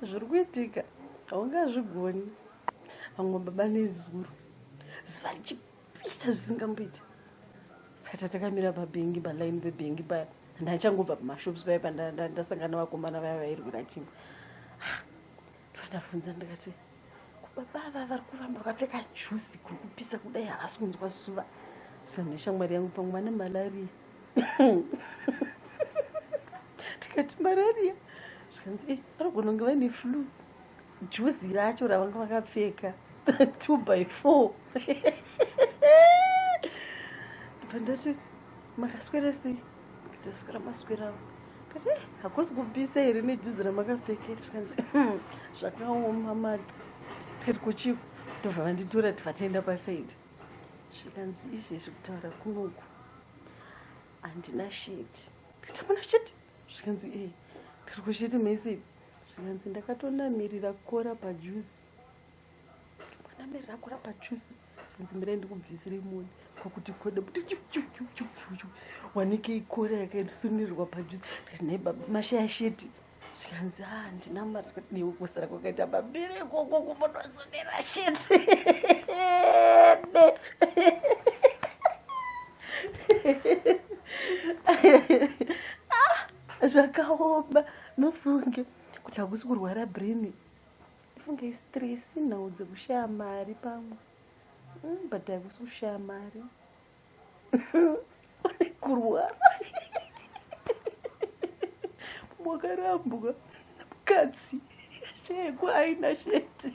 zviri kuitika haungazvigoni. Vamwe baba nezuro zuva richipisa zvisingamboiti. Saka takamira pabhengi, palaini pebhengi paya, ndachangobva pamashops paya pandasangana vakomana vaya vairwira chingwa. Ndabvunza ndikati, kubaba ava vari kufamba vakapfeka juzi kuri kupisa kudai havasi kunzwa zuva. Saka neshamwari yangu pamwe vane malaria. Tikati malaria, zvikanzi vanogona kunge vaine flu. Juzi racho ravanga vakapfeka 2x4. Ndati makaswera sei? Ndaswera maswerawo. Kati hakusi kupisa here nejuzi ramakapfekera. Zvikanzi zvakaoma mati. Tikati kuchiko ndobva vanditora tivataenda pasaidi. Zvikanzi izvezvi kutaura kunoku handina sheti. Ndikati hamuna sheti? Zvikanzi ndikati kusheti mese. Zvikanzi ndakatonamirira kora pajuzi. Namirira kora pajuzi. Zvikanzi mirai ndikubvisire moni. Kwakuti kode kuti wanike ikora yakasunirirwa pajuzi. Ndikati nhai baba mashaya sheti. Zvikanzi handina mari. Newe kusara kwakaita mabere ikoko kumbondosunira sheti. Zvakaoma. Mufunge kuti hakusi kurwara brain. Mufunge stress, nhau dzekushaya mari pamwe. But hakusi kushaya mari. Kurwara. Mwakarambwa mukadzi. Sheko haina sheti.